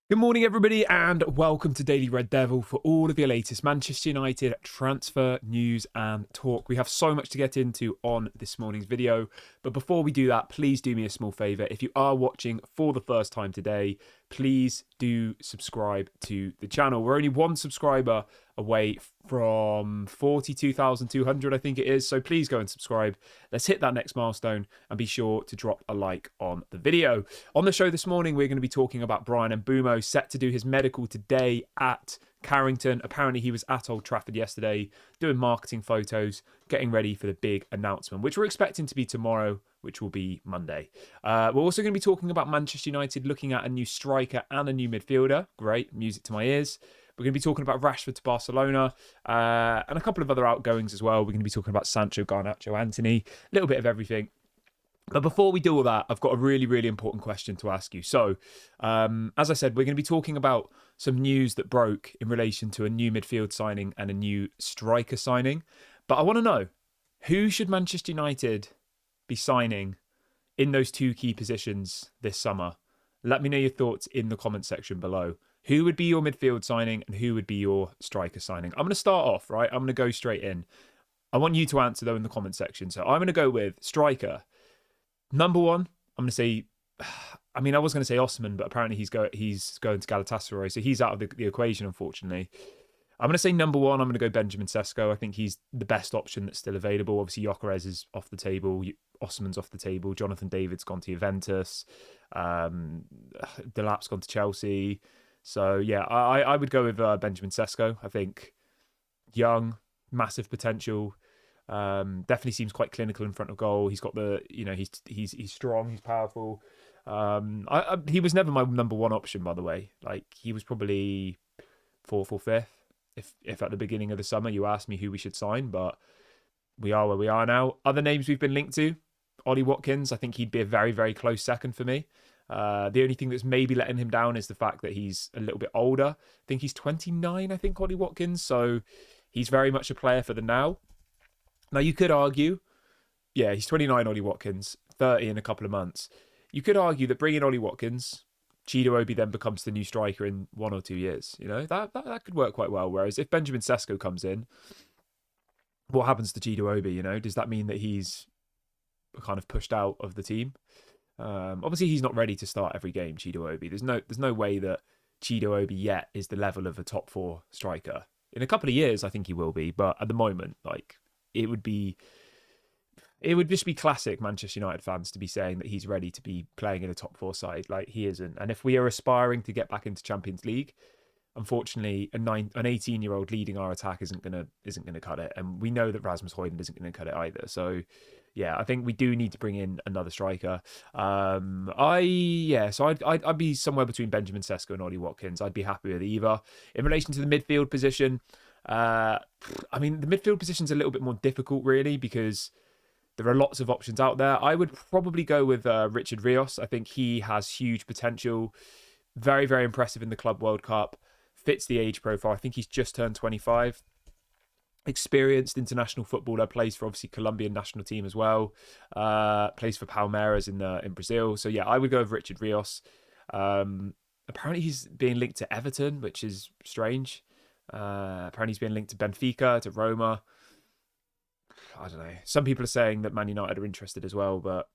Good morning, everybody, and welcome to Daily Red Devil for all of your latest Manchester United transfer news and talk. We have so much to get into on this morning's video, but before we do that, please do me a small favour. If you are watching for the first time today, please do subscribe to the channel. We're only one subscriber away from 42,200, I think it is, so please go and subscribe. Let's hit that next milestone and be sure to drop a like on the video. On the show this morning, we're going to be talking about Mbeumo, set to do his medical today at Carrington. Apparently he was at Old Trafford yesterday doing marketing photos, getting ready for the big announcement, which we're expecting to be tomorrow, which will be Monday. We're also going to be talking about Manchester United looking at a new striker and a new midfielder. Great, music to my ears. We're going to be talking about Rashford to Barcelona and a couple of other outgoings as well. We're going to be talking about Sancho, Garnacho, Antony, a little bit of everything. But before we do all that, I've got a really, really important question to ask you. So, as I said, we're going to be talking about some news that broke in relation to a new midfield signing and a new striker signing. But I want to know, who should Manchester United be signing in those two key positions this summer? Let me know your thoughts in the comment section below. Who would be your midfield signing and who would be your striker signing? I'm going to start off, right? I'm going to go straight in. I want you to answer, though, in the comment section. So I'm going to go with striker. Number one, I'm going to say, I mean, I was going to say Osman, but apparently he's going to Galatasaray, so he's out of the equation, unfortunately. I'm going to say number one, I'm going to go Benjamin Sesko. I think he's the best option that's still available. Obviously, Gyökeres is off the table. Osman's off the table. Jonathan David's gone to Juventus. Delap's gone to Chelsea. So, yeah, I would go with Benjamin Sesko. I think young, massive potential. Definitely seems quite clinical in front of goal. He's got the, he's strong, he's powerful. He was never my number one option, by the way. Like, he was probably fourth or fifth. If at the beginning of the summer you asked me who we should sign, but we are where we are now. Other names we've been linked to, Ollie Watkins. I think he'd be a very, very close second for me. The only thing that's maybe letting him down is the fact that he's a little bit older. I think he's 29, I think, Ollie Watkins. So he's very much a player for the now. Now, you could argue, yeah, he's 29, Ollie Watkins, 30 in a couple of months. You could argue that bringing Ollie Watkins, Chido Obi then becomes the new striker in 1 or 2 years. You know, that could work quite well. Whereas if Benjamin Sesko comes in, what happens to Chido Obi? You know, does that mean that he's kind of pushed out of the team? Obviously, he's not ready to start every game, Chido Obi. There's no way that Chido Obi yet is the level of a top 4 striker. In a couple of years, I think he will be. But at the moment, like, it would just be classic Manchester United fans to be saying that he's ready to be playing in a top 4 side. Like, he isn't. And if we are aspiring to get back into Champions League, unfortunately, an 18-year-old leading our attack isn't gonna cut it. And we know that Rasmus Højlund isn't gonna cut it either. So, yeah, I think we do need to bring in another striker. So I'd be somewhere between Benjamin Sesko and Ollie Watkins. I'd be happy with either. In relation to the midfield position, I mean, the midfield position's a little bit more difficult, really, because there are lots of options out there. I would probably go with Richard Rios. I think he has huge potential. Very, very impressive in the Club World Cup. Fits the age profile. I think he's just turned 25. Experienced international footballer. Plays for, obviously, Colombian national team as well. Plays for Palmeiras in Brazil. So, yeah, I would go with Richard Rios. Apparently, he's being linked to Everton, which is strange. Apparently he's been linked to Benfica, to Roma. I don't know. Some people are saying that Man United are interested as well, but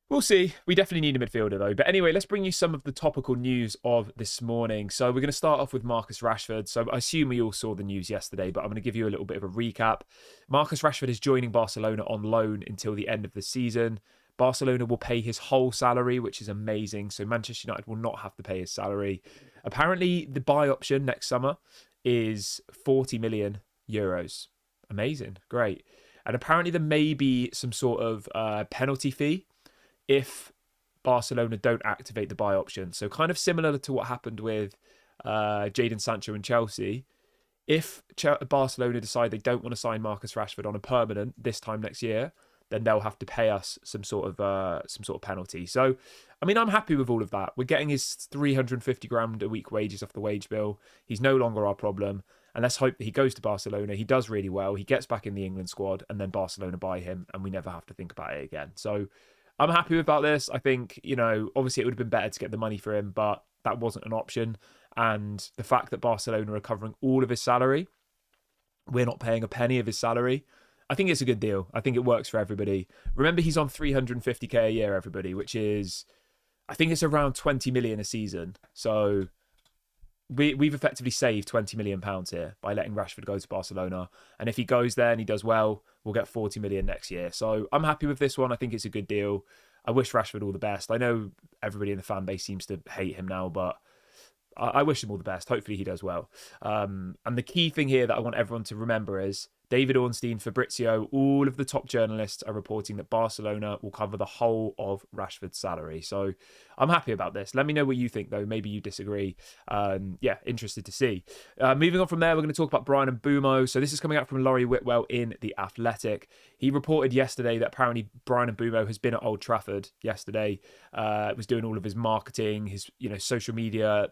we'll see. We definitely need a midfielder, though. But anyway, let's bring you some of the topical news of this morning. So we're going to start off with Marcus Rashford. So I assume we all saw the news yesterday, but I'm going to give you a little bit of a recap. Marcus Rashford is joining Barcelona on loan until the end of the season. Barcelona will pay his whole salary, which is amazing. So Manchester United will not have to pay his salary. Apparently, the buy option next summer is 40 million euros. Amazing. Great. And apparently there may be some sort of penalty fee if Barcelona don't activate the buy option. So kind of similar to what happened with Jadon Sancho and Chelsea. If Barcelona decide they don't want to sign Marcus Rashford on a permanent this time next year, then they'll have to pay us some sort of penalty. So, I mean, I'm happy with all of that. We're getting his 350 grand a week wages off the wage bill. He's no longer our problem. And let's hope that he goes to Barcelona. He does really well. He gets back in the England squad, and then Barcelona buy him, and we never have to think about it again. So, I'm happy about this. I think, obviously it would have been better to get the money for him, but that wasn't an option. And the fact that Barcelona are covering all of his salary, we're not paying a penny of his salary, I think it's a good deal. I think it works for everybody. Remember, he's on 350k a year, everybody, which is, I think it's around 20 million a season. So we've effectively saved 20 million pounds here by letting Rashford go to Barcelona. And if he goes there and he does well, we'll get 40 million next year. So I'm happy with this one. I think it's a good deal. I wish Rashford all the best. I know everybody in the fan base seems to hate him now, but I wish him all the best. Hopefully he does well. And the key thing here that I want everyone to remember is David Ornstein, Fabrizio, all of the top journalists are reporting that Barcelona will cover the whole of Rashford's salary. So I'm happy about this. Let me know what you think, though. Maybe you disagree. Yeah, interested to see. Moving on from there, we're going to talk about Bryan Mbeumo. So this is coming out from Laurie Whitwell in The Athletic. He reported yesterday that apparently Bryan Mbeumo has been at Old Trafford yesterday. Was doing all of his marketing, his social media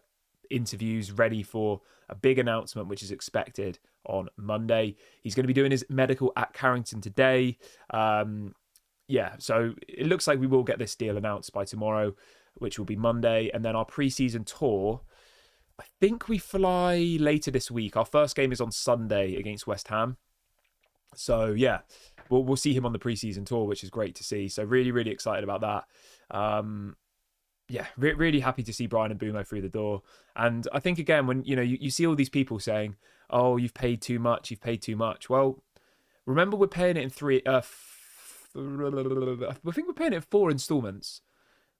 interviews, ready for a big announcement which is expected on Monday. He's going to be doing his medical at Carrington today. Yeah, so it looks like we will get this deal announced by tomorrow, which will be Monday. And then our pre-season tour, I think we fly later this week. Our first game is on Sunday against West Ham. So yeah, we'll see him on the pre-season tour, which is great to see. So really, really excited about that. Yeah, really happy to see Bryan Mbeumo through the door. And I think, again, when you see all these people saying, oh, you've paid too much. Well, remember, we're paying it in I think we're paying it in 4 installments.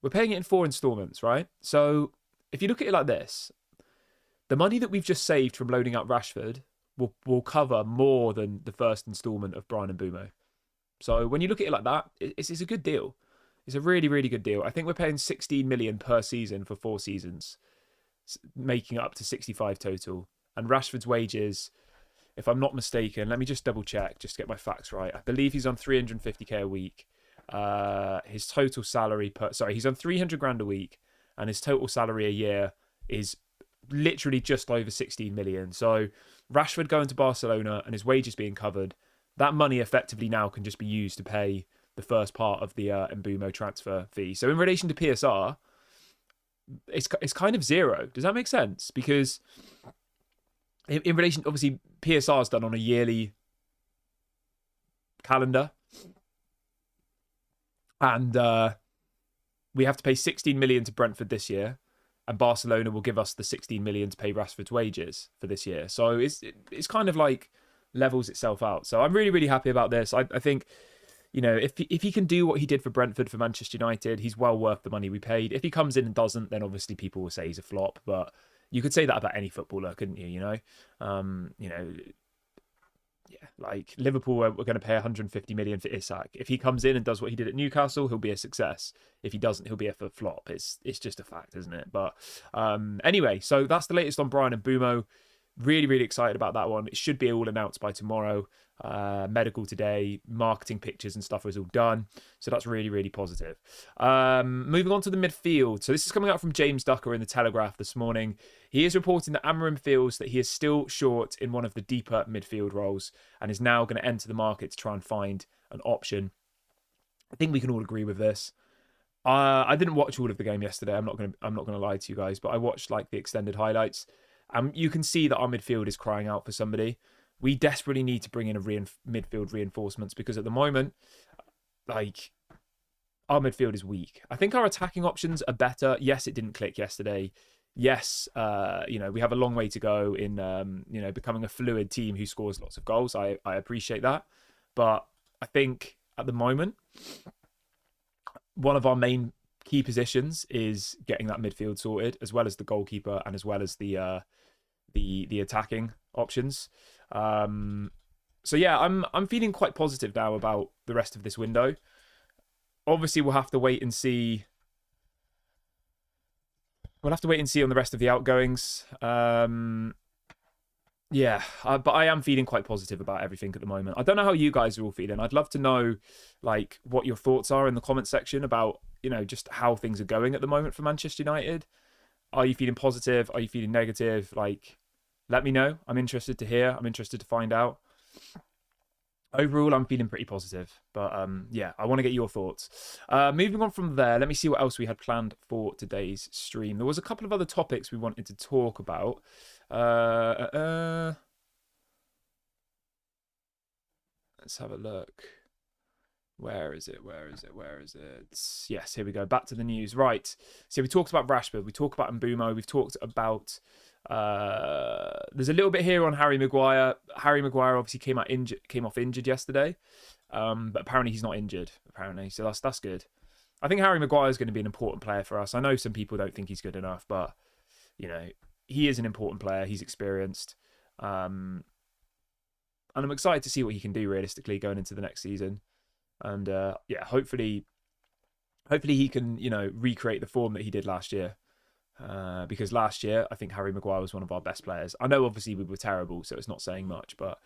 We're paying it in 4 installments, right? So if you look at it like this, the money that we've just saved from loading up Rashford will cover more than the first installment of Bryan Mbeumo. So when you look at it like that, it's a good deal. It's a really, really good deal. I think we're paying 16 million per season for 4 seasons, making it up to 65 total. And Rashford's wages, if I'm not mistaken, let me just double check, just to get my facts right. I believe he's on 350k a week. His total salary he's on 300 grand a week, and his total salary a year is literally just over 16 million. So Rashford going to Barcelona and his wages being covered, that money effectively now can just be used to pay the first part of the Mbeumo transfer fee. So in relation to PSR, it's kind of zero. Does that make sense? Because in relation, obviously, PSR is done on a yearly calendar. And we have to pay 16 million to Brentford this year. And Barcelona will give us the 16 million to pay Rashford's wages for this year. So it's kind of like levels itself out. So I'm really, really happy about this. I think, if he can do what he did for Brentford, for Manchester United, he's well worth the money we paid. If he comes in and doesn't, then obviously people will say he's a flop. But you could say that about any footballer, couldn't you? Yeah, like Liverpool we're going to pay 150 million for Isak. If he comes in and does what he did at Newcastle, he'll be a success. If he doesn't, he'll be a flop. It's just a fact, isn't it? But anyway, so that's the latest on Bryan Mbeumo. Really, really excited about that one. It should be all announced by tomorrow. Medical today, marketing pictures and stuff was all done. So that's really, really positive. Moving on to the midfield. So this is coming out from James Ducker in the Telegraph this morning. He is reporting that Amorim feels that he is still short in one of the deeper midfield roles and is now going to enter the market to try and find an option. I think we can all agree with this. I didn't watch all of the game yesterday. I'm not going to lie to you guys, but I watched like the extended highlights. You can see that our midfield is crying out for somebody. We desperately need to bring in midfield reinforcements because at the moment, like, our midfield is weak. I think our attacking options are better. Yes, it didn't click yesterday. Yes, we have a long way to go in, becoming a fluid team who scores lots of goals. I appreciate that. But I think at the moment, one of our main key positions is getting that midfield sorted, as well as the goalkeeper and as well as the attacking options. So yeah, I'm feeling quite positive now about the rest of this window. Obviously, we'll have to wait and see. We'll have to wait and see on the rest of the outgoings. But I am feeling quite positive about everything at the moment. I don't know how you guys are all feeling. I'd love to know, like, what your thoughts are in the comment section about, just how things are going at the moment for Manchester United. Are you feeling positive? Are you feeling negative? Like, let me know. I'm interested to hear. I'm interested to find out. Overall, I'm feeling pretty positive. But yeah, I want to get your thoughts. Moving on from there, let me see what else we had planned for today's stream. There was a couple of other topics we wanted to talk about. Let's have a look. Where is it? Where is it? Where is it? Yes, here we go. Back to the news. Right. So we talked about Rashford. We talked about Mbeumo. We've talked about... there's a little bit here on Harry Maguire. Harry Maguire obviously came off injured yesterday. But apparently he's not injured, apparently. So that's good. I think Harry Maguire is going to be an important player for us. I know some people don't think he's good enough, but, you know, he is an important player. He's experienced. And I'm excited to see what he can do realistically going into the next season. And yeah, hopefully he can, you know, recreate the form that he did last year. Because last year, I think Harry Maguire was one of our best players. I know, obviously, we were terrible, so it's not saying much. But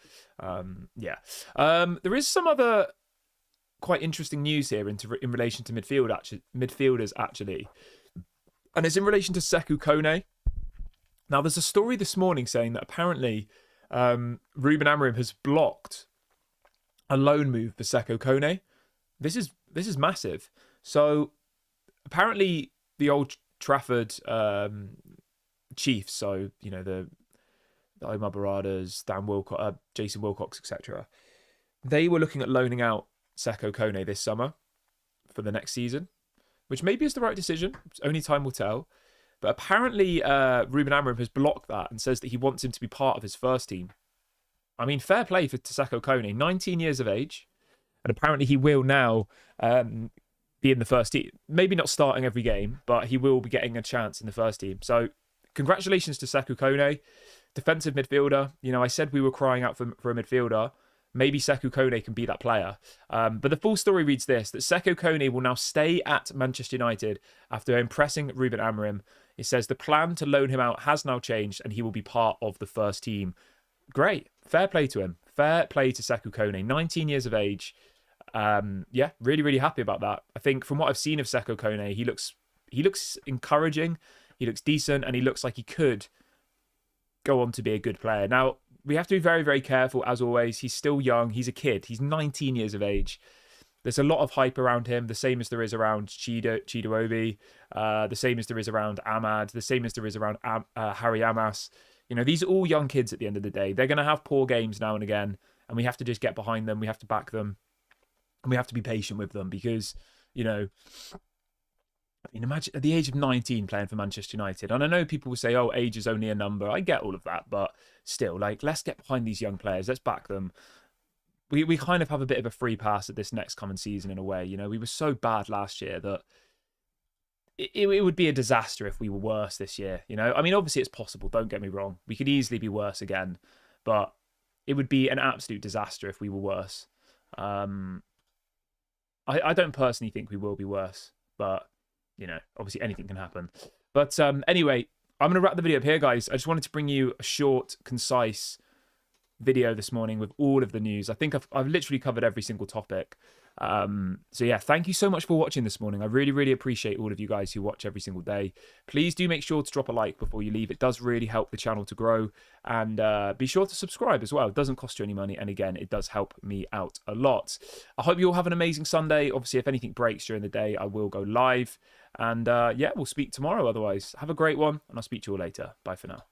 yeah, there is some other quite interesting news here in relation to midfielders, actually. And it's in relation to Sekou Kone. Now, there's a story this morning saying that apparently Ruben Amorim has blocked a loan move for Sekou Kone. This is massive. So apparently the Old Trafford Chiefs, so you know the Omar Baradas, Dan Wilcox, Jason Wilcox, etc. They were looking at loaning out Sekou Kone this summer for the next season, which maybe is the right decision. Only time will tell. But apparently Ruben Amorim has blocked that and says that he wants him to be part of his first team. I mean, fair play for Sekou Kone, 19 years of age, and apparently he will now be in the first team. Maybe not starting every game, but he will be getting a chance in the first team. So congratulations to Sekou Kone, defensive midfielder. You know, I said we were crying out for a midfielder. Maybe Sekou Kone can be that player. But the full story reads this, that Sekou Kone will now stay at Manchester United after impressing Ruben Amorim. It says the plan to loan him out has now changed and he will be part of the first team. Great. Fair play to him. Fair play to Sekou Kone. 19 years of age. Yeah, really, really happy about that. I think from what I've seen of Sekou Kone, he looks encouraging, he looks decent, and he looks like he could go on to be a good player. Now, we have to be very, very careful, as always. He's still young. He's a kid. He's 19 years of age. There's a lot of hype around him, the same as there is around Chido Obi, the same as there is around Ahmad, the same as there is around Harry Amas. You know, these are all young kids at the end of the day. They're going to have poor games now and again, and we have to just get behind them. We have to back them. And we have to be patient with them because, you know, I mean, imagine at the age of 19 playing for Manchester United. And I know people will say, oh, age is only a number. I get all of that. But still, like, let's get behind these young players. Let's back them. We kind of have a bit of a free pass at this next coming season in a way. You know, we were so bad last year that it would be a disaster if we were worse this year. You know, I mean, obviously it's possible. Don't get me wrong. We could easily be worse again. But it would be an absolute disaster if we were worse. I don't personally think we will be worse, but, you know, obviously anything can happen. But anyway, I'm going to wrap the video up here, guys. I just wanted to bring you a short, concise video this morning with all of the news. I think I've literally covered every single topic. So yeah, thank you so much for watching this morning. I really, really appreciate all of you guys who watch every single day. Please do make sure to drop a like before you leave. It does really help the channel to grow. And be sure to subscribe as well. It doesn't cost you any money. And again, it does help me out a lot. I hope you all have an amazing Sunday. Obviously, if anything breaks during the day, I will go live. And yeah, we'll speak tomorrow otherwise. Have a great one. And I'll speak to you all later. Bye for now.